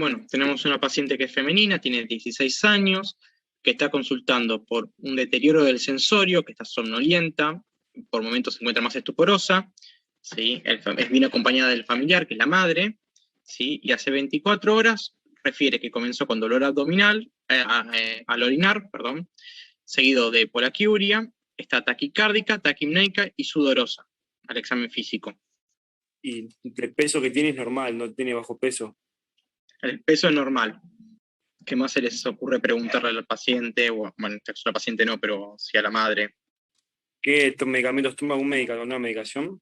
Bueno, tenemos una paciente que es femenina, tiene 16 años, que está consultando por un deterioro del sensorio, que está somnolienta, por momentos se encuentra más estuporosa, ¿sí? Viene acompañada del familiar, que es la madre, ¿sí? Y hace 24 horas refiere que comenzó con dolor abdominal, al orinar, perdón, seguido de polaquiuria, está taquicárdica, taquimneica y sudorosa al examen físico. Y el peso que tiene es normal, no tiene bajo peso. El peso es normal. ¿Qué más se les ocurre preguntarle al paciente? O, bueno, en este caso al paciente no, pero sí a la madre. ¿Qué medicamentos toma una medicación?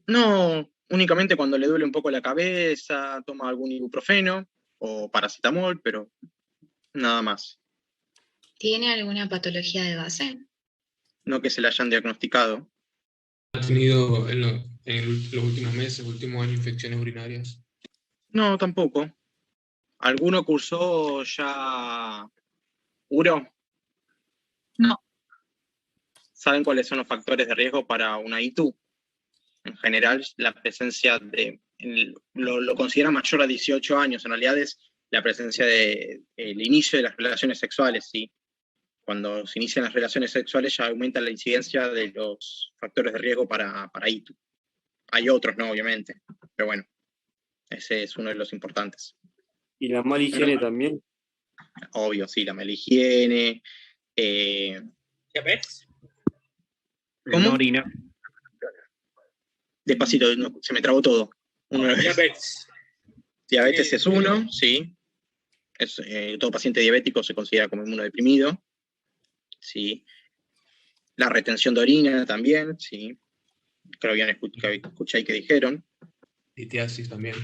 No, únicamente cuando le duele un poco la cabeza, toma algún ibuprofeno o paracetamol, pero nada más. ¿Tiene alguna patología de base? No que se le hayan diagnosticado. ¿Ha tenido en los últimos meses, últimos años, infecciones urinarias? No, tampoco. ¿Alguno cursó ya uro? No. ¿Saben cuáles son los factores de riesgo para una ITU? En general, la presencia lo considera mayor a 18 años, en realidad es la presencia del inicio de las relaciones sexuales, ¿sí? Cuando se inician las relaciones sexuales ya aumenta la incidencia de los factores de riesgo para ITU. Hay otros, ¿no? Obviamente, pero bueno, ese es uno de los importantes. ¿Y la mala higiene también? Obvio, sí, la mala higiene. ¿Diabetes? ¿Cómo? No orina. Despacito, no, se me trabó todo. Diabetes. Diabetes es uno, sí. Todo paciente diabético se considera como inmunodeprimido. Sí. La retención de orina también, sí. Creo que escuché que dijeron. Litiasis también.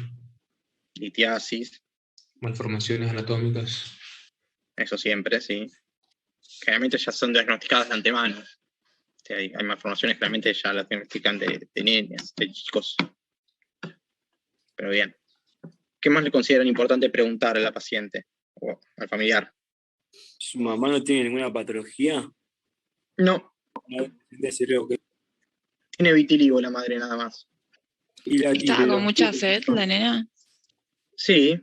Litiasis. Malformaciones anatómicas. Eso siempre, sí. Generalmente ya son diagnosticadas de antemano. O sea, hay malformaciones que realmente ya las diagnostican de nenes, de chicos. Pero bien. ¿Qué más le consideran importante preguntar a la paciente o al familiar? ¿Su mamá no tiene ninguna patología? No. Tiene vitiligo la madre nada más. ¿Estaba con mucha sed la nena? Sí,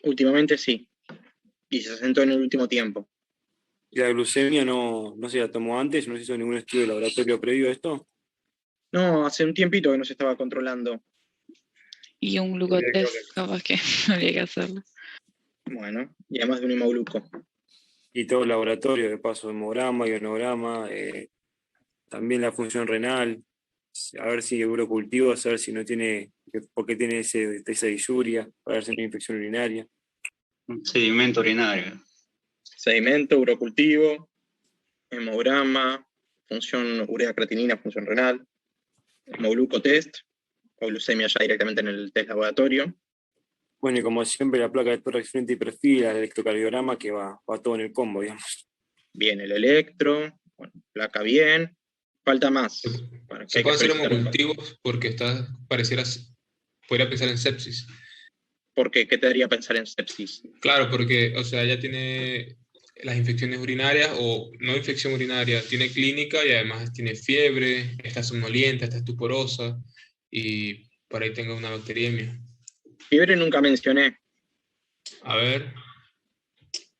últimamente sí. Y se sentó en el último tiempo. ¿Y la glucemia no se la tomó antes? ¿No se hizo ningún estudio de laboratorio previo a esto? No, hace un tiempito que no se estaba controlando. Y un glucotest, capaz que habría que hacerlo. Bueno, y además de un hemogluco. Y todo el laboratorio, de paso, hemograma, ionograma, también la función renal, a ver si urocultivo, a saber si no tiene, por qué tiene esa disuria, para ver si no hay infección urinaria. Sedimento urinario. Sedimento, urocultivo, hemograma, función urea creatinina, función renal, hemogluco test, o glucemia ya directamente en el test laboratorio. Bueno, y como siempre, la placa de tórax frente y perfil, el electrocardiograma, que va todo en el combo, digamos. Bien, el electro, bueno, placa bien. Falta más. Se puede hacer hemocultivos porque podría pensar en sepsis. ¿Por qué? ¿Qué te haría pensar en sepsis? Claro, porque, o sea, ella tiene las infecciones urinarias, o no infección urinaria, tiene clínica y además tiene fiebre, está somnolienta, está estuporosa, y por ahí tenga una bacteriemia. Fiebre nunca mencioné. A ver.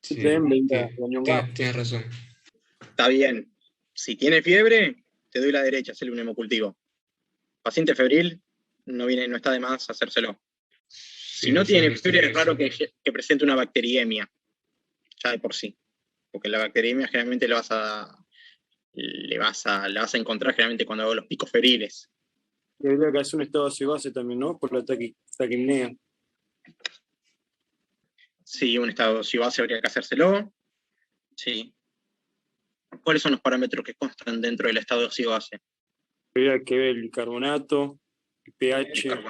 Sí, tienes razón. Está bien. Si tiene fiebre, te doy la derecha, hacerle un hemocultivo. Paciente febril, no está de más hacérselo. Si no tiene fiebre, es raro que presente una bacteriemia, ya de por sí. Porque la bacteriemia generalmente la vas a encontrar generalmente cuando hago los picos febriles. Y habría que hacer un estado gaseoso también, ¿no? Por la taquimnea. Sí, un estado gaseoso habría que hacérselo. Sí. ¿Cuáles son los parámetros que constan dentro del estado gaseoso? Habría que ver el bicarbonato, el pH,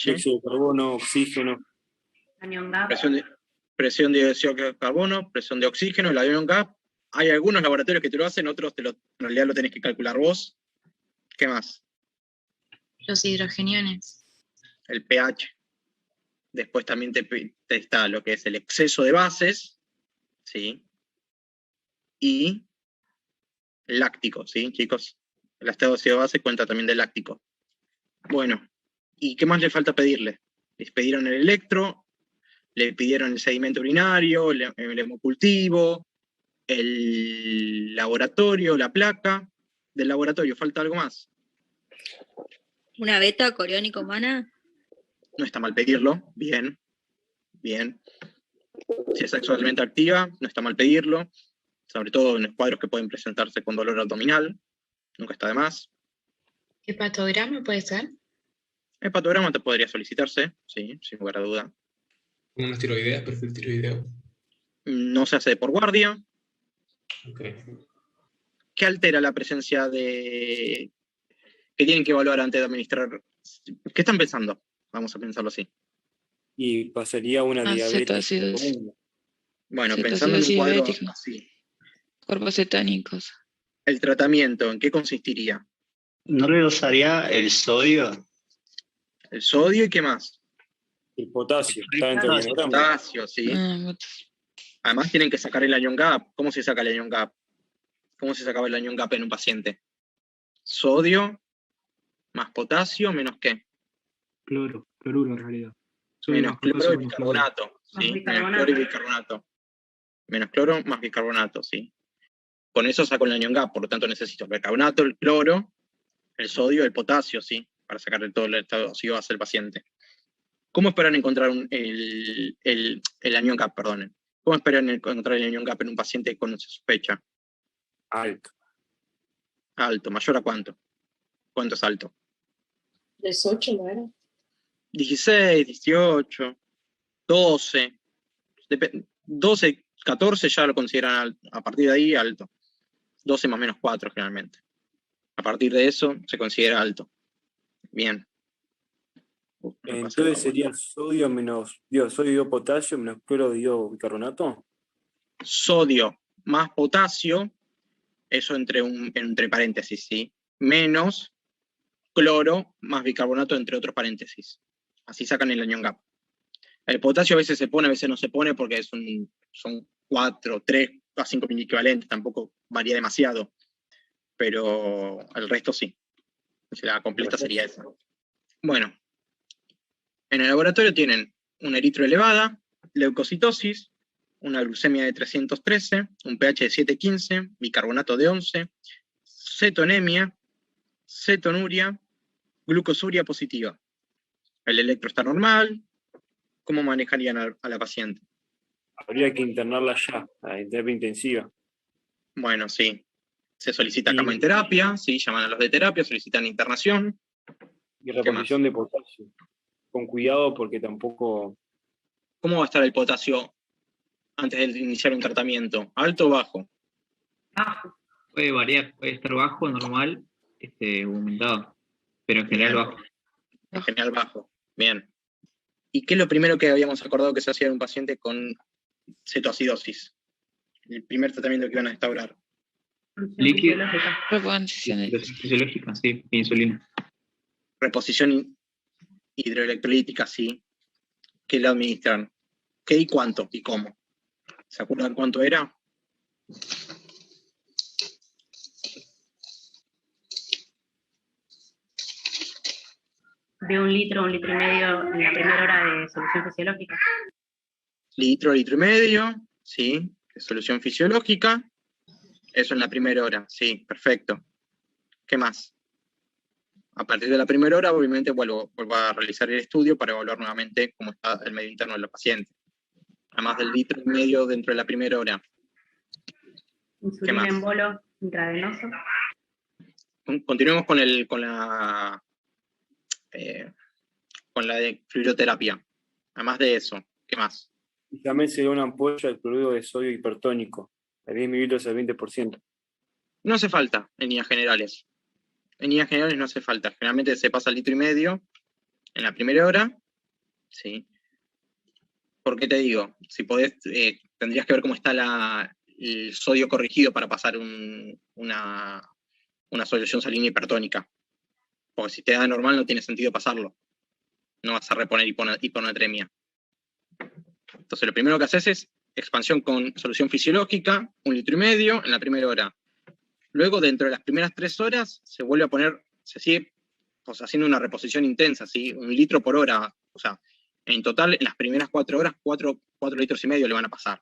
dióxido de carbono, oxígeno. Presión de dióxido de carbono, presión de oxígeno, el ion gap. Hay algunos laboratorios que te lo hacen, otros en realidad lo tenés que calcular vos. ¿Qué más? Los hidrogeniones. El pH. Después también te está lo que es el exceso de bases, ¿sí? Y láctico, ¿sí, chicos? El estado de base cuenta también del láctico. Bueno, ¿y qué más le falta pedirle? Les pidieron el electro, Le pidieron el sedimento urinario, el hemocultivo, el laboratorio, la placa. Del laboratorio, ¿falta algo más? ¿Una beta coriónica humana? No está mal pedirlo, bien, bien. Si es sexualmente activa, no está mal pedirlo, sobre todo en los cuadros que pueden presentarse con dolor abdominal, nunca está de más. ¿Hepatograma puede ser? El patograma te podría solicitarse, sí, sin lugar a duda. Unas tiroideas, perfil tiroideo. No se hace por guardia. Ok. ¿Qué altera la presencia de... que tienen que evaluar antes de administrar? ¿Qué están pensando? Vamos a pensarlo así. Y pasaría una diabetes. Cetoacidosis. Bueno, Cetoacidosis pensando en un cuadro diabética. así. Cuerpos cetónicos. ¿El tratamiento en qué consistiría? ¿No le usaría el sodio? ¿El sodio y qué más? El potasio, está dentro del ionograma. Potasio, sí. Además tienen que sacar el anion gap. ¿Cómo se saca el anion gap? ¿Cómo se sacaba el anion gap en un paciente? Sodio más potasio menos ¿qué? Cloruro en realidad. Sodio Menos más potasio, cloro y menos bicarbonato. Más ¿sí? bicarbonato. Menos cloro y bicarbonato. Menos cloro más bicarbonato, sí. Con eso saco el anion gap, por lo tanto necesito el bicarbonato, el cloro, el sodio, el potasio, sí, para sacarle todo el estado ácido al paciente. ¿Cómo esperan encontrar el anion gap, perdonen? ¿Cómo esperan encontrar el anion gap en un paciente con sospecha? Alto. Alto, ¿mayor a cuánto? ¿Cuánto es alto? 18, ¿no era? 16, 18, 12, 12, 14 ya lo consideran a partir de ahí alto. 12 más menos 4 generalmente. A partir de eso se considera alto. Bien. Entonces sería sodio menos, sodio potasio menos cloro bicarbonato. Sodio más potasio, eso entre paréntesis, ¿sí? Menos cloro más bicarbonato entre otros paréntesis. Así sacan el anion gap. El potasio a veces se pone, a veces no se pone porque son 4, 3 a 5 equivalentes, tampoco varía demasiado. Pero el resto sí. La completa sería esa. Bueno, en el laboratorio tienen una eritro elevada, leucocitosis, una glucemia de 313, un pH de 7,15, bicarbonato de 11, cetonemia, cetonuria, glucosuria positiva. El electro está normal. ¿Cómo manejarían a la paciente? Habría que internarla ya, a terapia intensiva. Bueno, sí. Se solicita cama en terapia, sí, llaman a los de terapia, solicitan internación. Y reposición de potasio. Con cuidado porque tampoco... ¿Cómo va a estar el potasio antes de iniciar un tratamiento? ¿Alto o bajo? Bajo. Puede variar, puede estar bajo, normal, aumentado. Pero en general bajo. En general bajo. Bien. ¿Y qué es lo primero que habíamos acordado que se hacía en un paciente con cetoacidosis? El primer tratamiento que iban a instaurar. Líquido. Reposición. Fisiológica, sí, insulina. Reposición hidroelectrolítica, sí. ¿Qué le administran? ¿Qué y cuánto y cómo? ¿Se acuerdan cuánto era? De 1 litro, 1,5 litros en la primera hora de solución fisiológica. Litro y medio, sí. De solución fisiológica. Eso en la primera hora, sí, perfecto. ¿Qué más? A partir de la primera hora, obviamente, vuelvo a realizar el estudio para evaluar nuevamente cómo está el medio interno de la paciente. Además del 1,5 litros dentro de la primera hora. Insulina en bolo intravenoso. Continuemos con la de fluidoterapia. Además de eso, ¿qué más? Y también se da una ampolla de cloruro de sodio hipertónico, de 10 mililitros al 20%. No hace falta en líneas generales. En líneas generales no hace falta. Generalmente se pasa 1,5 litros en la primera hora. Sí. ¿Por qué te digo? Si podés, tendrías que ver cómo está el sodio corregido para pasar una solución salina hipertónica. Porque si te da normal no tiene sentido pasarlo. No vas a reponer hiponatremia. Entonces lo primero que haces es expansión con solución fisiológica, 1,5 litros en la primera hora. Luego, dentro de las primeras 3 horas, se vuelve a poner, se sigue haciendo una reposición intensa, ¿sí? 1 litro por hora. O sea, En total, en las primeras 4 horas, 4 litros y medio le van a pasar.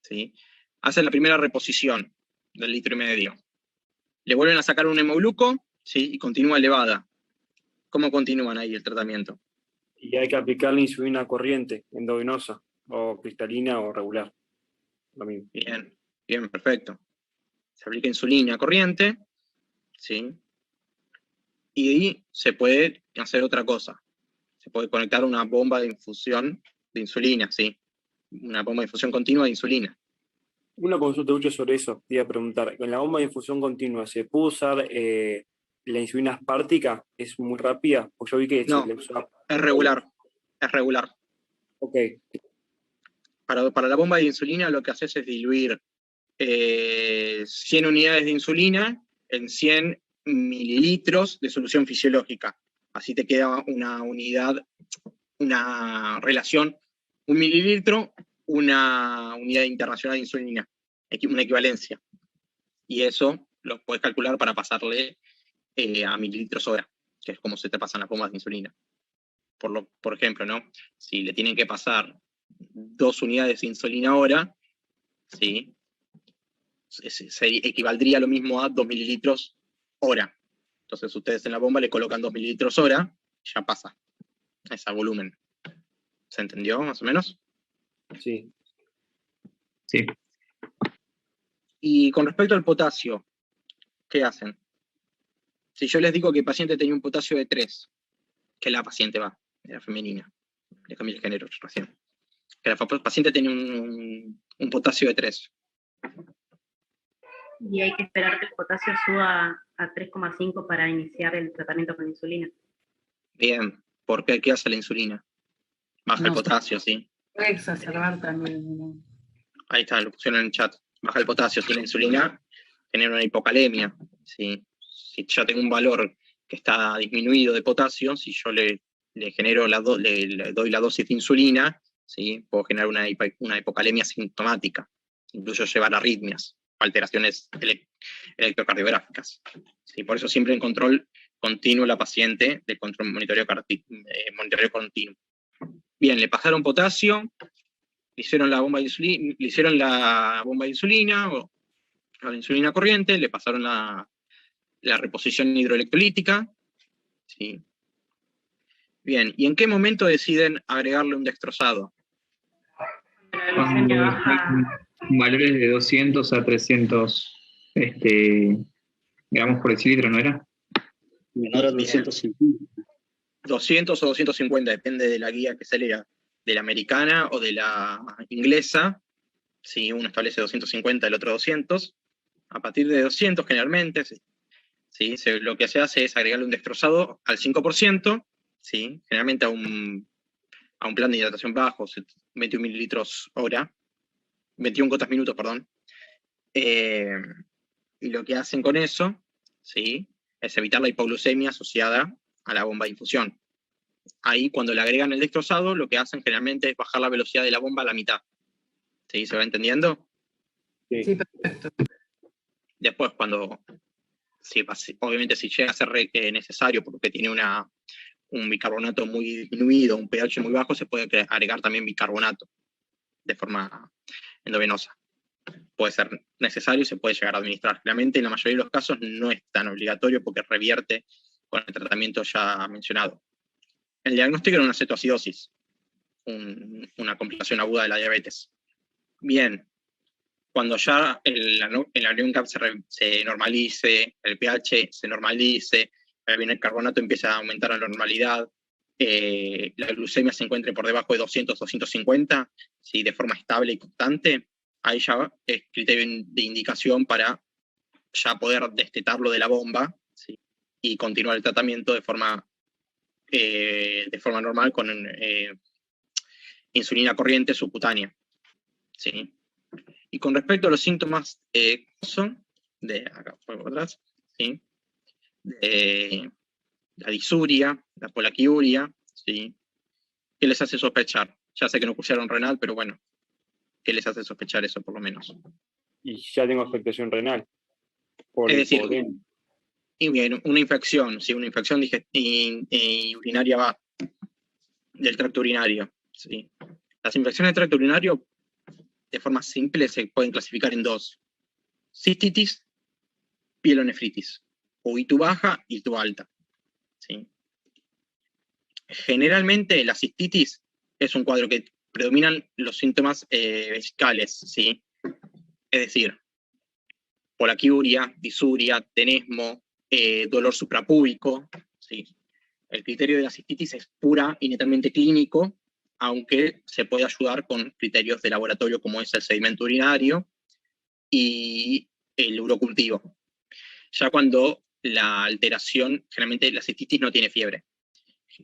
¿Sí? Hacen la primera reposición del litro y medio. Le vuelven a sacar un hemogluco, ¿sí? Y continúa elevada. ¿Cómo continúan ahí el tratamiento? Y hay que aplicar la insulina corriente, endovenosa, o cristalina o regular. Lo mismo. Bien, bien, perfecto. Se aplica insulina corriente, ¿sí? Y ahí se puede hacer otra cosa. Se puede conectar una bomba de infusión de insulina, ¿sí? Una bomba de infusión continua de insulina. Una consulta mucho sobre eso. Te iba a preguntar, ¿en la bomba de infusión continua se puede usar la insulina aspartica? ¿Es muy rápida? Pues yo vi que No, se le usaba... es regular. Es regular. Ok. Para la bomba de insulina lo que haces es diluir 100 unidades de insulina en 100 mililitros de solución fisiológica. Así te queda una unidad, una relación, 1 mililitro, una unidad internacional de insulina, una equivalencia. Y eso lo puedes calcular para pasarle a mililitros hora, que es como se te pasan las bombas de insulina. Por ejemplo, ¿no? Si le tienen que pasar 2 unidades de insulina hora, ¿sí? Se equivaldría lo mismo a 2 mililitros hora. Entonces ustedes en la bomba le colocan 2 mililitros hora, ya pasa ese volumen. ¿Se entendió más o menos? Sí. Sí. Y con respecto al potasio, ¿qué hacen? Si yo les digo que el paciente tenía un potasio de 3, que la paciente era femenina, le cambié el género recién, que la paciente tenía un potasio de 3. Y hay que esperar que el potasio suba a 3,5 para iniciar el tratamiento con insulina. Bien, ¿por qué? ¿Qué hace la insulina? Baja el potasio, ¿sí? Puede exacerbar también, ¿no? Ahí está, lo pusieron en el chat. Baja el potasio, si la insulina genera una hipocalemia, ¿sí? Si ya tengo un valor que está disminuido de potasio, si yo le genero le doy la dosis de insulina, ¿sí? Puedo generar una hipocalemia sintomática, incluso llevar arritmias, alteraciones electrocardiográficas. ¿Sí? Por eso siempre en control continuo la paciente de control monitoreo continuo. Bien, le pasaron potasio, le hicieron la bomba de insulina, o la insulina corriente, le pasaron la reposición hidroelectrolítica. ¿Sí? Bien, ¿y en qué momento deciden agregarle un dextrosado? Cuando hay valores de 200 a 300 gramos por decilitro, ¿no era? Menor a 250. 200 o 250, depende de la guía que se lea, de la americana o de la inglesa. Si uno establece 250, el otro 200. A partir de 200 generalmente, ¿sí? Lo que se hace es agregarle un dextrosado al 5%, ¿sí? Generalmente a un plan de hidratación bajo, 21 mililitros hora, 21 gotas minuto, perdón. Y lo que hacen con eso, ¿sí? Es evitar la hipoglucemia asociada a la bomba de infusión. Ahí, cuando le agregan el dextrosado, lo que hacen generalmente es bajar la velocidad de la bomba a la mitad. ¿Sí? ¿Se va entendiendo? Sí, perfecto. Después, obviamente si llega a ser necesario porque tiene un bicarbonato muy disminuido, un pH muy bajo, se puede agregar también bicarbonato de forma endovenosa. Puede ser necesario y se puede llegar a administrar. Realmente en la mayoría de los casos no es tan obligatorio porque revierte con el tratamiento ya mencionado. El diagnóstico era una cetoacidosis, una complicación aguda de la diabetes. Bien, cuando ya el ion cap se normalice, el pH se normalice, el carbonato empieza a aumentar a la normalidad, la glucemia se encuentre por debajo de 200, 250, ¿sí? De forma estable y constante, ahí ya es criterio de indicación para ya poder destetarlo de la bomba, ¿sí? Y continuar el tratamiento de forma normal con insulina corriente subcutánea. ¿Sí? Y con respecto a los síntomas de acá por atrás, ¿sí? De la disuria, la polaquiuria, ¿sí? ¿Qué les hace sospechar? Ya sé que no pusieron renal, pero bueno, ¿qué les hace sospechar eso por lo menos? Y ya tengo afectación renal. Es decir, y bien, una infección, sí, una infección urinaria del tracto urinario. ¿Sí? Las infecciones del tracto urinario, de forma simple, se pueden clasificar en dos: cistitis, pielonefritis, o ITU baja y ITU alta. ¿Sí? Generalmente la cistitis es un cuadro que predominan los síntomas vesicales, ¿sí? Es decir, polaquiuria, disuria, tenesmo, dolor suprapúbico, ¿sí? El criterio de la cistitis es pura y netamente clínico, aunque se puede ayudar con criterios de laboratorio como es el sedimento urinario y el urocultivo. Ya cuando la alteración, generalmente la cistitis no tiene fiebre.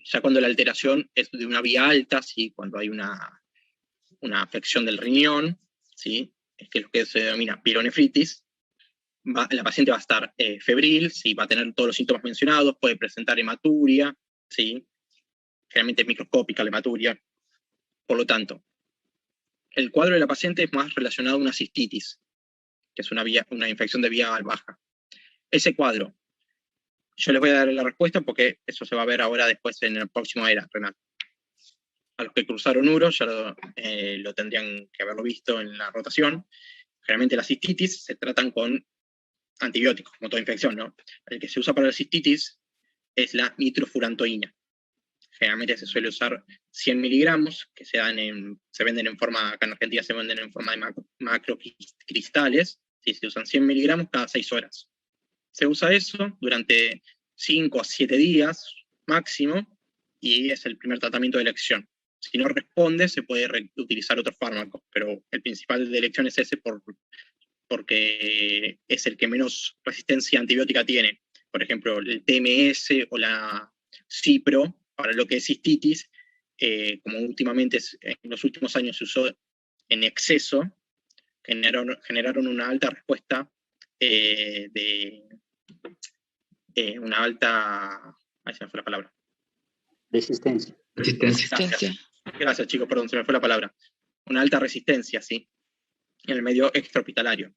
Ya cuando la alteración es de una vía alta, ¿sí? Cuando hay una afección del riñón, ¿sí? Es que lo que se denomina pielonefritis, la paciente va a estar febril, ¿sí? Va a tener todos los síntomas mencionados, puede presentar hematuria, ¿sí? Generalmente es microscópica la hematuria. Por lo tanto, el cuadro de la paciente es más relacionado a una cistitis, que es una infección de vía baja. Ese cuadro, yo les voy a dar la respuesta porque eso se va a ver ahora después en el próximo era renal. A los que cruzaron uro ya lo tendrían que haberlo visto en la rotación. Generalmente las cistitis se tratan con antibióticos, como toda infección, ¿no? El que se usa para la cistitis es la nitrofurantoína. Generalmente se suele usar 100 miligramos, que se venden en forma, acá en Argentina se venden en forma de macrocristales, ¿sí? Se usan 100 miligramos cada 6 horas. Se usa eso durante 5 a 7 días máximo, y es el primer tratamiento de elección. Si no responde, se puede utilizar otros fármacos, pero el principal de elección es ese porque es el que menos resistencia antibiótica tiene. Por ejemplo, el TMS o la Cipro, para lo que es cistitis, como últimamente en los últimos años se usó en exceso, generaron una alta respuesta una alta... Ahí se me fue la palabra. Resistencia. Resistencia. Gracias, chicos, perdón, se me fue la palabra. Una alta resistencia, sí, en el medio extrahospitalario.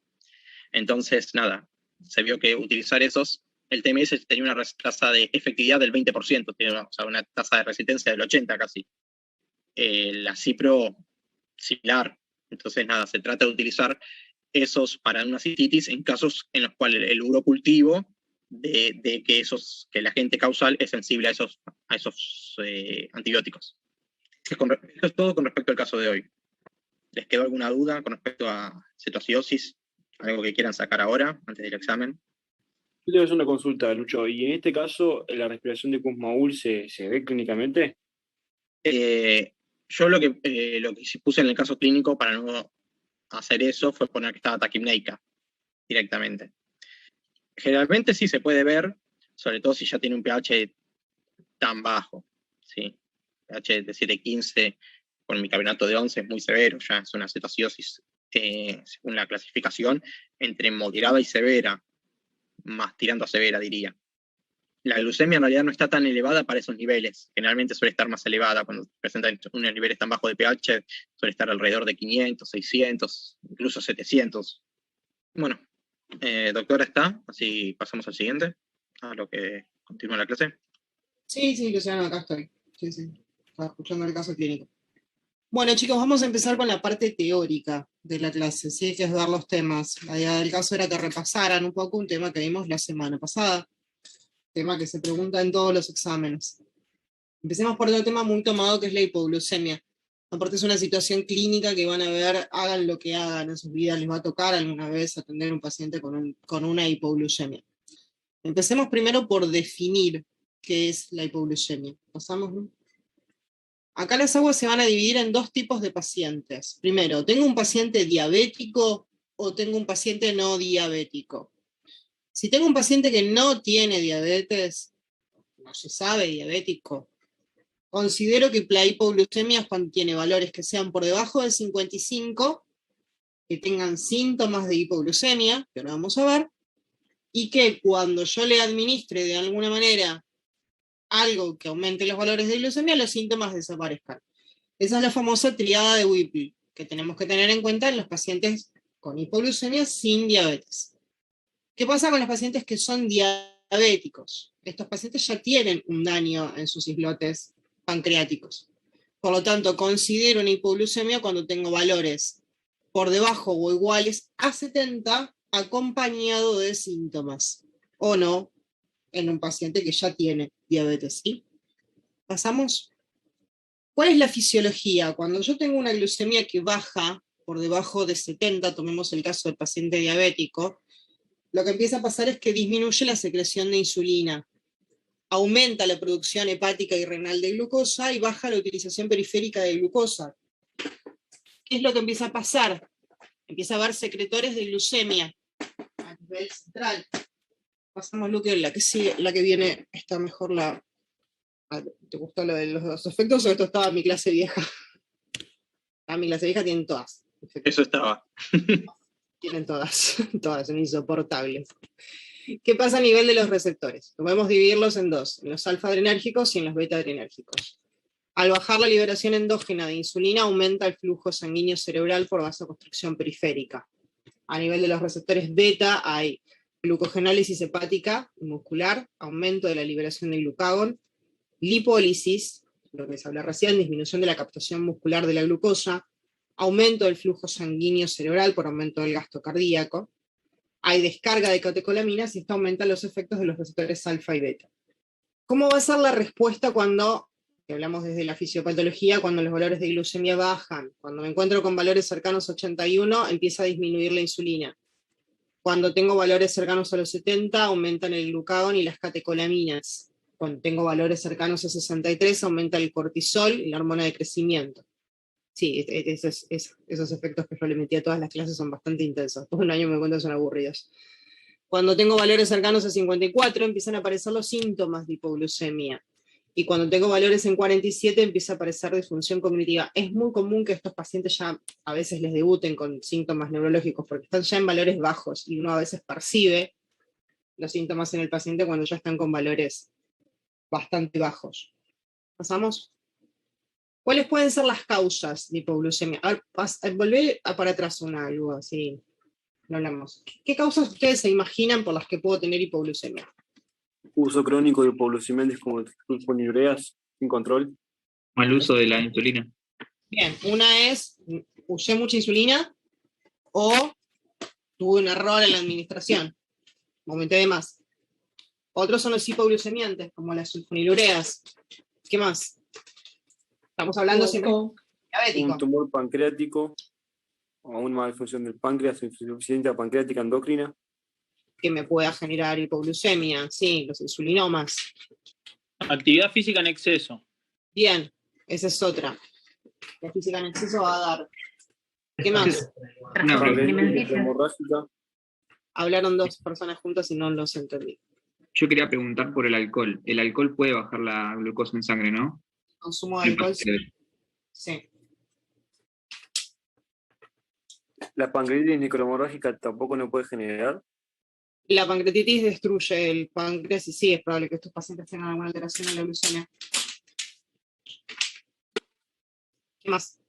Entonces, nada, se vio que utilizar esos, el TMS tenía una tasa de efectividad del 20%, tiene una tasa de resistencia del 80% casi. La Cipro, similar. Entonces, nada, se trata de utilizar esos para una cistitis en casos en los cuales el urocultivo de que el agente causal es sensible a esos antibióticos. Esto es todo con respecto al caso de hoy. ¿Les quedó alguna duda con respecto a cetoacidosis? ¿Algo que quieran sacar ahora, antes del examen? Yo te voy a hacer una consulta, Lucho. ¿Y en este caso la respiración de Kussmaul se ve clínicamente? Yo lo que puse en el caso clínico para no hacer eso fue poner que estaba taquipneica directamente. Generalmente sí se puede ver, sobre todo si ya tiene un pH tan bajo, ¿sí? pH de 7,15 con bicarbonato de 11 es muy severo, ya es una cetoacidosis, según la clasificación, entre moderada y severa, más tirando a severa, diría. La glucemia en realidad no está tan elevada para esos niveles, generalmente suele estar más elevada cuando presentan unos niveles tan bajos de pH, suele estar alrededor de 500, 600, incluso 700. Bueno, doctora está, así pasamos al siguiente, a lo que continúa la clase. Sí, Luciano, acá estoy. Sí, estaba escuchando el caso clínico. Bueno, chicos, vamos a empezar con la parte teórica de la clase, ¿sí? Que es dar los temas. La idea del caso era que repasaran un poco un tema que vimos la semana pasada, tema que se pregunta en todos los exámenes. Empecemos por otro tema muy tomado, que es la hipoglucemia. Aparte es una situación clínica que van a ver, hagan lo que hagan en su vida, les va a tocar alguna vez atender a un paciente con una hipoglucemia. Empecemos primero por definir qué es la hipoglucemia. ¿Pasamos, no? Acá las aguas se van a dividir en dos tipos de pacientes. Primero, ¿tengo un paciente diabético o tengo un paciente no diabético? Si tengo un paciente que no tiene diabetes, no se sabe diabético, considero que la hipoglucemia es cuando tiene valores que sean por debajo de 55, que tengan síntomas de hipoglucemia, que ahora vamos a ver, y que cuando yo le administre de alguna manera algo que aumente los valores de glucemia, los síntomas desaparezcan. Esa es la famosa triada de Whipple, que tenemos que tener en cuenta en los pacientes con hipoglucemia sin diabetes. ¿Qué pasa con los pacientes que son diabéticos? Estos pacientes ya tienen un daño en sus islotes pancreáticos. Por lo tanto, considero una hipoglucemia cuando tengo valores por debajo o iguales a 70 acompañado de síntomas, o no, en un paciente que ya tiene diabetes. ¿Sí? ¿Pasamos? ¿Cuál es la fisiología? Cuando yo tengo una glucemia que baja por debajo de 70, tomemos el caso del paciente diabético, lo que empieza a pasar es que disminuye la secreción de insulina, aumenta la producción hepática y renal de glucosa y baja la utilización periférica de glucosa. ¿Qué es lo que empieza a pasar? Empieza a haber secretores de glucemia a nivel central. Pasamos, Luque, la que sigue, la que viene, está mejor la... ¿Te gustó lo de los dos efectos o esto estaba en mi clase vieja? Ah, mi clase vieja tienen todas. Eso estaba. Tienen todas, todas, son insoportables. ¿Qué pasa a nivel de los receptores? Podemos dividirlos en dos, en los alfa-adrenérgicos y en los beta-adrenérgicos. Al bajar la liberación endógena de insulina, aumenta el flujo sanguíneo cerebral por vasoconstricción periférica. A nivel de los receptores beta hay glucogenólisis hepática y muscular, aumento de la liberación de glucagón, lipólisis, lo que les hablé recién, disminución de la captación muscular de la glucosa, aumento del flujo sanguíneo cerebral por aumento del gasto cardíaco, hay descarga de catecolaminas y esto aumenta los efectos de los receptores alfa y beta. ¿Cómo va a ser la respuesta cuando, que hablamos desde la fisiopatología, cuando los valores de glucemia bajan? Cuando me encuentro con valores cercanos a 81, empieza a disminuir la insulina. Cuando tengo valores cercanos a los 70, aumentan el glucagón y las catecolaminas. Cuando tengo valores cercanos a 63, aumenta el cortisol y la hormona de crecimiento. Sí, esos efectos que yo le metí a todas las clases son bastante intensos. Por un año me cuento son aburridos. Cuando tengo valores cercanos a 54, empiezan a aparecer los síntomas de hipoglucemia. Y cuando tengo valores en 47, empieza a aparecer disfunción cognitiva. Es muy común que estos pacientes ya a veces les debuten con síntomas neurológicos, porque están ya en valores bajos, y uno a veces percibe los síntomas en el paciente cuando ya están con valores bastante bajos. ¿Pasamos? ¿Cuáles pueden ser las causas de hipoglucemia? A ver, volvé para atrás algo así, lo hablamos. ¿Qué causas ustedes se imaginan por las que puedo tener hipoglucemia? Uso crónico de hipoglucemiantes como sulfonilureas sin control. Mal uso de la insulina. Bien, una es, usé mucha insulina o tuve un error en la administración, aumenté de más. Otros son los hipoglucemiantes, como las sulfonilureas. ¿Qué más? Estamos hablando siempre de diabético. Un tumor pancreático, o una malfunción del páncreas, insuficiencia pancreática endocrina. Que me pueda generar hipoglucemia, sí, los insulinomas. Actividad física en exceso. Bien, esa es otra. La física en exceso va a dar. ¿Qué más? Hemorrágica. Hablaron dos personas juntas y no los entendí. Yo quería preguntar por el alcohol. El alcohol puede bajar la glucosa en sangre, ¿no? Consumo de alcohol. Sí. La pancreatitis necrohemorrágica tampoco no puede generar. La pancreatitis destruye el páncreas y sí, es probable que estos pacientes tengan alguna alteración en la glucemia. ¿Qué más?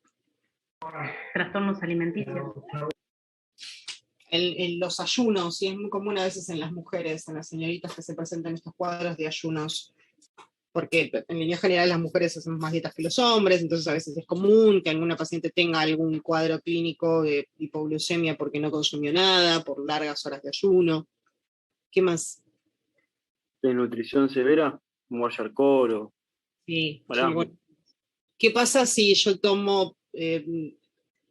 Trastornos alimenticios. Los ayunos, sí, es muy común a veces en las mujeres, en las señoritas que se presentan estos cuadros de ayunos, porque en línea general las mujeres hacemos más dietas que los hombres, entonces a veces es común que alguna paciente tenga algún cuadro clínico de hipoglucemia porque no consumió nada, por largas horas de ayuno. ¿Qué más? De nutrición severa, como Yarcor. Sí, bueno. ¿Qué pasa si yo tomo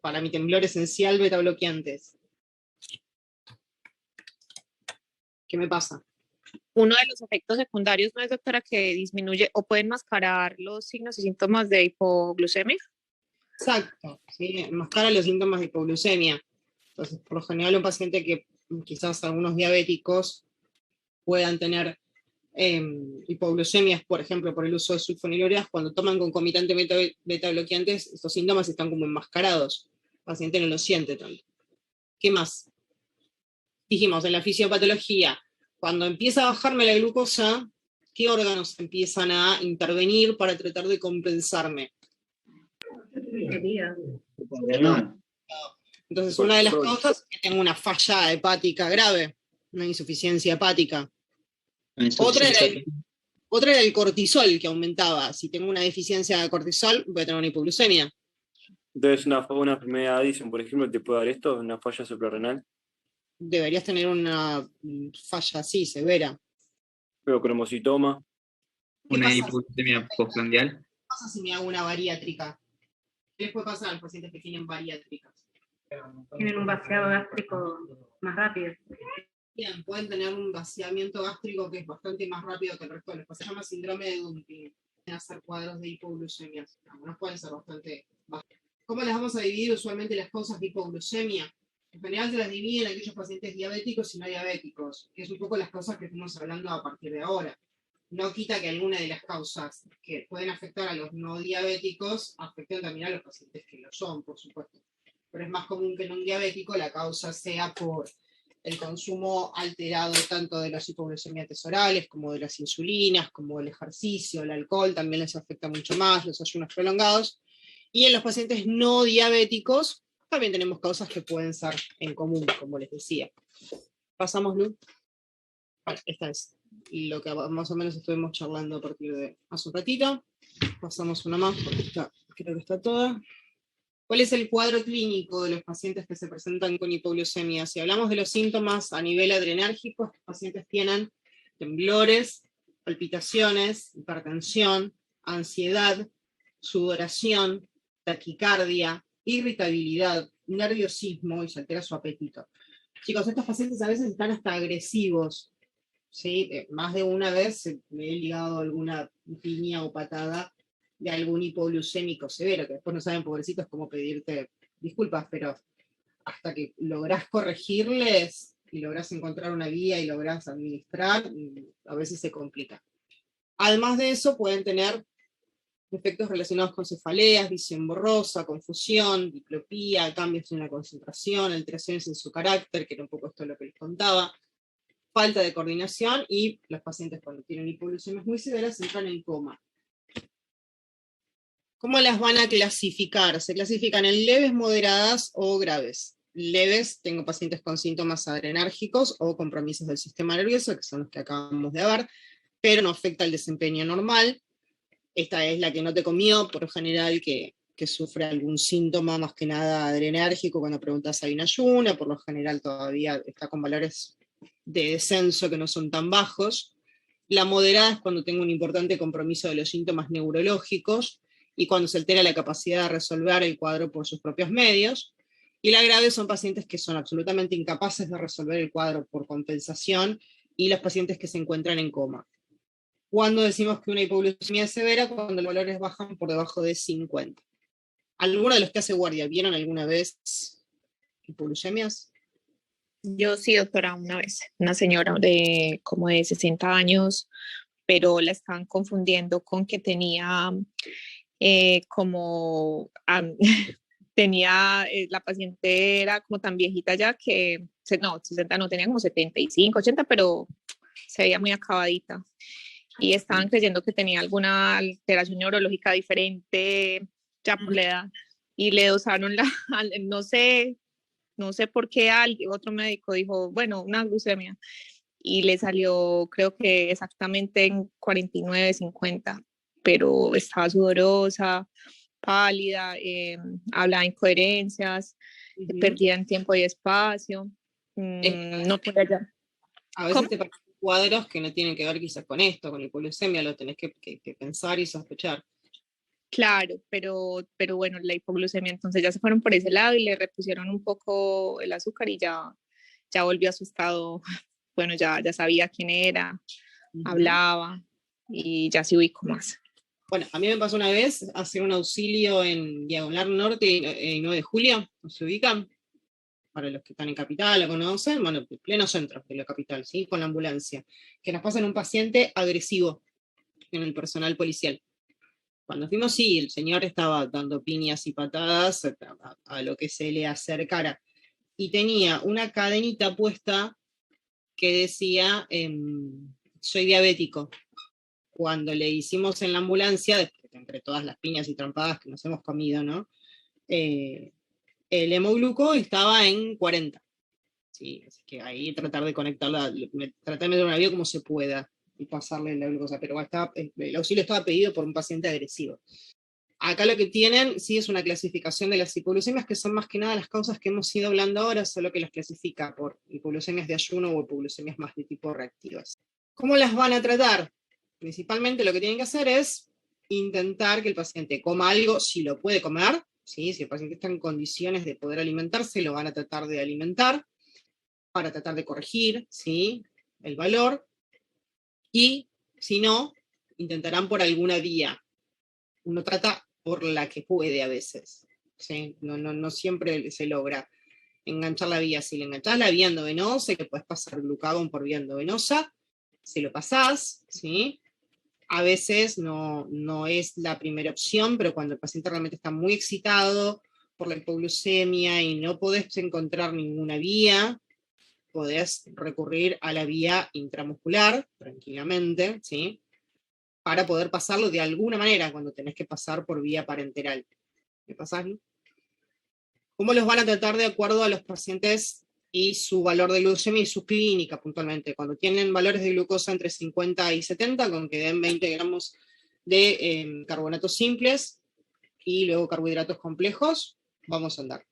para mi temblor esencial beta bloqueantes? ¿Qué me pasa? Uno de los efectos secundarios, ¿no es, doctora, que disminuye o puede enmascarar los signos y síntomas de hipoglucemia? Exacto, ¿sí? Enmascara los síntomas de hipoglucemia. Entonces, por lo general, un paciente que quizás algunos diabéticos puedan tener hipoglucemias, por ejemplo, por el uso de sulfonilureas, cuando toman concomitantemente beta bloqueantes, estos síntomas están como enmascarados. El paciente no lo siente tanto. ¿Qué más? Dijimos, en la fisiopatología, cuando empieza a bajarme la glucosa, ¿qué órganos empiezan a intervenir para tratar de compensarme? Entonces, una de las causas es que tengo una falla hepática grave, una insuficiencia hepática. Otra era Otra era el cortisol que aumentaba. Si tengo una deficiencia de cortisol, voy a tener una hipoglucemia. Entonces, una enfermedad de Addison, por ejemplo, ¿te puede dar esto? ¿Una falla suprarrenal? Deberías tener una falla así, severa. Pero cromocitoma. Una pasa? hipoglucemia postprandial. ¿Qué pasa si me hago una bariátrica? ¿Qué les puede pasar a los pacientes que tienen bariátricas? Tienen un vaciado gástrico más rápido. Bien, pueden tener un vaciamiento gástrico que es bastante más rápido que el resto de los pacientes. Se llama síndrome de Dumping. Pueden hacer cuadros de hipoglucemia. Algunos pueden ser bastante bajos. ¿Cómo las vamos a dividir usualmente las causas de hipoglucemia? En general se las dividen en aquellos pacientes diabéticos y no diabéticos, que es un poco las causas que estamos hablando a partir de ahora. No quita que alguna de las causas que pueden afectar a los no diabéticos afecten también a los pacientes que lo son, por supuesto. Pero es más común que en un diabético la causa sea por el consumo alterado tanto de las hipoglucemiantes orales como de las insulinas, como el ejercicio, el alcohol también les afecta mucho más, los ayunos prolongados. Y en los pacientes no diabéticos también tenemos causas que pueden ser en común, como les decía. Pasamos, Lu. Bueno, esta es lo que más o menos estuvimos charlando a partir de hace un ratito. Pasamos una más, porque creo que está toda. ¿Cuál es el cuadro clínico de los pacientes que se presentan con hipoglucemia? Si hablamos de los síntomas a nivel adrenérgico, los pacientes tienen temblores, palpitaciones, hipertensión, ansiedad, sudoración, taquicardia, irritabilidad, nerviosismo y se altera su apetito. Chicos, estos pacientes a veces están hasta agresivos, ¿sí? Más de una vez me he ligado alguna piña o patada de algún hipoglucémico severo, que después no saben, pobrecitos, cómo pedirte disculpas, pero hasta que lográs corregirles y lográs encontrar una guía y lográs administrar, a veces se complica. Además de eso, pueden tener efectos relacionados con cefaleas, visión borrosa, confusión, diplopía, cambios en la concentración, alteraciones en su carácter, que era un poco esto lo que les contaba, falta de coordinación, y los pacientes cuando tienen hipoglucemias muy severas entran en coma. ¿Cómo las van a clasificar? Se clasifican en leves, moderadas o graves. Leves, tengo pacientes con síntomas adrenérgicos o compromisos del sistema nervioso, que son los que acabamos de ver, pero no afecta el desempeño normal. Esta es la que no te comió, por lo general, que sufre algún síntoma más que nada adrenérgico. Cuando preguntas hay una ayuna, por lo general todavía está con valores de descenso que no son tan bajos. La moderada es cuando tengo un importante compromiso de los síntomas neurológicos y cuando se altera la capacidad de resolver el cuadro por sus propios medios. Y la grave son pacientes que son absolutamente incapaces de resolver el cuadro por compensación y los pacientes que se encuentran en coma. Cuando decimos que una hipoglucemia es severa, cuando los valores bajan por debajo de 50. ¿Alguno de los que hace guardia vieron alguna vez hipoglucemias? Yo sí, doctora, una vez. Una señora de como de 60 años, pero la estaban confundiendo con que tenía la paciente era como tan viejita ya que, no, 60 no, tenía como 75, 80, pero se veía muy acabadita. Y estaban creyendo que tenía alguna alteración neurológica diferente ya por la edad. Y le dosaron no sé por qué otro médico dijo, bueno, una glucemia. Y le salió, creo que exactamente en 49, 50, pero estaba sudorosa, pálida, hablaba incoherencias, perdía en tiempo y espacio, no podía ya. A veces te parecen cuadros que no tienen que ver quizás con esto, con la hipoglucemia, lo tenés que pensar y sospechar. Claro, pero bueno, la hipoglucemia, entonces ya se fueron por ese lado y le repusieron un poco el azúcar y ya volvió a su estado, bueno, ya sabía quién era, hablaba y ya se ubicó más. Bueno, a mí me pasó una vez hacer un auxilio en Diagonal Norte y 9 de Julio, ¿no se ubican? Para los que están en Capital, lo conocen, bueno, pleno centro de la capital, ¿sí? Con la ambulancia, que nos pasan un paciente agresivo en el personal policial. Cuando fuimos, sí, el señor estaba dando piñas y patadas a lo que se le acercara, y tenía una cadenita puesta que decía, soy diabético. Cuando le hicimos en la ambulancia, entre todas las piñas y trompadas que nos hemos comido, ¿no? El hemogluco estaba en 40. Sí, así que ahí tratar de conectarla, tratar de meter una vía como se pueda. y pasarle la glucosa, pero el auxilio estaba pedido por un paciente agresivo. Acá lo que tienen, sí, es una clasificación de las hipoglucemias, que son más que nada las causas que hemos ido hablando ahora, solo que las clasifica por hipoglucemias de ayuno o hipoglucemias más de tipo reactivas. ¿Cómo las van a tratar? Principalmente lo que tienen que hacer es intentar que el paciente coma algo, si lo puede comer, ¿sí? Si el paciente está en condiciones de poder alimentarse, lo van a tratar de alimentar, para tratar de corregir, ¿sí?, el valor, y si no, intentarán por alguna vía. Uno trata por la que puede a veces, ¿sí? No siempre se logra enganchar la vía. Si le enganchás la vía endovenosa y le puedes pasar glucagón por vía endovenosa, se lo pasás, ¿sí? A veces no es la primera opción, pero cuando el paciente realmente está muy excitado por la hipoglucemia y no podés encontrar ninguna vía, podés recurrir a la vía intramuscular tranquilamente, ¿sí?, para poder pasarlo de alguna manera cuando tenés que pasar por vía parenteral. ¿Me pasás, Lu? ¿Cómo los van a tratar de acuerdo a los pacientes y su valor de glucemia y su clínica puntualmente? Cuando tienen valores de glucosa entre 50 y 70, con que den 20 gramos de carbonatos simples y luego carbohidratos complejos, vamos a andar.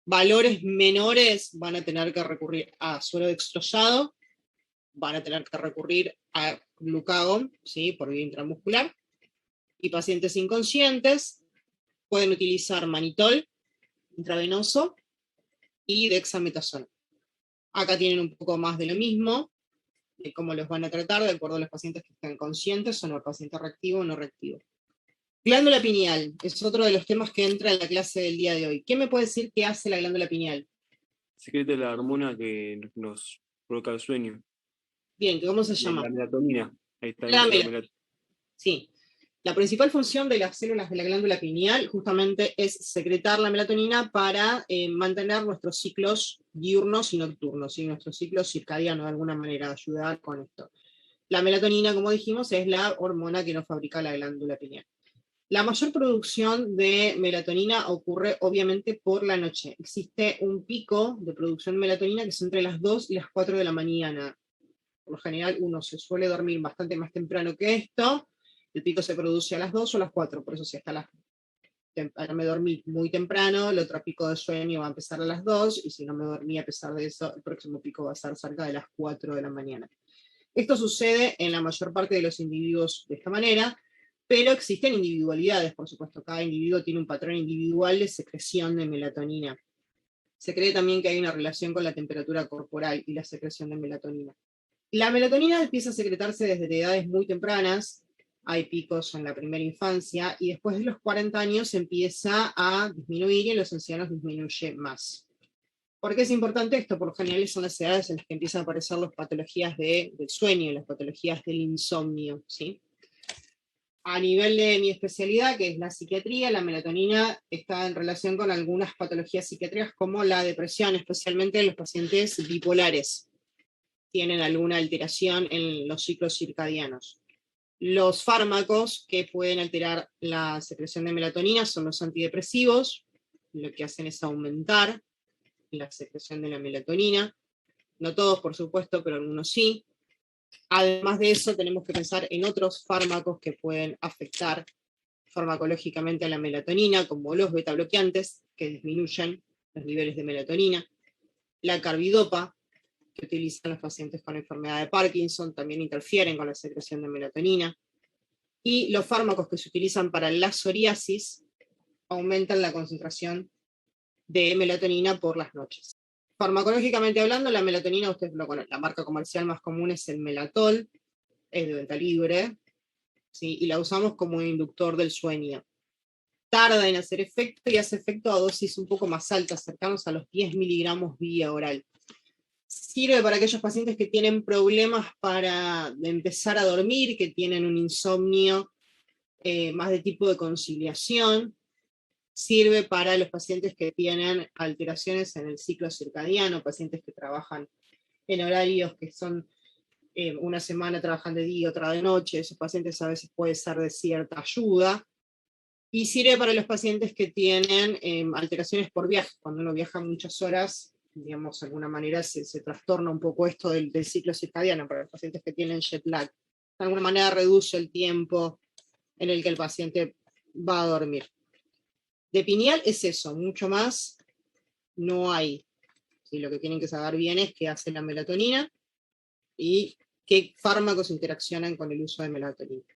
Valores menores van a tener que recurrir a suero dextrosado, van a tener que recurrir a glucagón, ¿sí?, por vía intramuscular, y pacientes inconscientes pueden utilizar manitol intravenoso y dexametasona. Acá tienen un poco más de lo mismo, de cómo los van a tratar de acuerdo a los pacientes que están conscientes o no, el paciente reactivo o no reactivo. Glándula pineal es otro de los temas que entra en la clase del día de hoy. ¿Qué me puede decir que hace la glándula pineal? Secreta la hormona que nos provoca el sueño. Bien, ¿cómo se llama? La melatonina. Ahí está. Sí. La principal función de las células de la glándula pineal justamente es secretar la melatonina para mantener nuestros ciclos diurnos y nocturnos, y nuestro ciclo circadiano de alguna manera, ayudar con esto. La melatonina, como dijimos, es la hormona que nos fabrica la glándula pineal. La mayor producción de melatonina ocurre obviamente por la noche. Existe un pico de producción de melatonina que es entre las 2 y las 4 de la mañana. Por lo general uno se suele dormir bastante más temprano que esto. El pico se produce a las 2 o las 4, por eso si hasta me dormí muy temprano, el otro pico de sueño va a empezar a las 2, y si no me dormí a pesar de eso, el próximo pico va a ser cerca de las 4 de la mañana. Esto sucede en la mayor parte de los individuos de esta manera, pero existen individualidades, por supuesto, cada individuo tiene un patrón individual de secreción de melatonina. Se cree también que hay una relación con la temperatura corporal y la secreción de melatonina. La melatonina empieza a secretarse desde edades muy tempranas, hay picos en la primera infancia, y después de los 40 años empieza a disminuir y en los ancianos disminuye más. ¿Por qué es importante esto? Por lo general son las edades en las que empiezan a aparecer las patologías del sueño, las patologías del insomnio, ¿sí? A nivel de mi especialidad, que es la psiquiatría, la melatonina está en relación con algunas patologías psiquiátricas como la depresión, especialmente en los pacientes bipolares. Tienen alguna alteración en los ciclos circadianos. Los fármacos que pueden alterar la secreción de melatonina son los antidepresivos, lo que hacen es aumentar la secreción de la melatonina. No todos, por supuesto, pero algunos sí. Además de eso, tenemos que pensar en otros fármacos que pueden afectar farmacológicamente a la melatonina, como los betabloqueantes, que disminuyen los niveles de melatonina. La carbidopa, que utilizan los pacientes con enfermedad de Parkinson, también interfieren con la secreción de melatonina. Y los fármacos que se utilizan para la psoriasis aumentan la concentración de melatonina por las noches. Farmacológicamente hablando, la melatonina, ustedes lo conocen, la marca comercial más común es el Melatol, es de venta libre, ¿sí? Y la usamos como inductor del sueño. Tarda en hacer efecto y hace efecto a dosis un poco más altas, cercanos a los 10 miligramos vía oral. Sirve para aquellos pacientes que tienen problemas para empezar a dormir, que tienen un insomnio más de tipo de conciliación. Sirve para los pacientes que tienen alteraciones en el ciclo circadiano, pacientes que trabajan en horarios que son una semana trabajan de día, otra de noche. Esos pacientes a veces puede ser de cierta ayuda. Y sirve para los pacientes que tienen alteraciones por viaje, cuando uno viaja muchas horas digamos, de alguna manera se trastorna un poco esto del ciclo circadiano para los pacientes que tienen jet lag. De alguna manera reduce el tiempo en el que el paciente va a dormir. De pineal es eso, mucho más no hay. ¿Sí? Lo que tienen que saber bien es qué hace la melatonina y qué fármacos interaccionan con el uso de melatonina.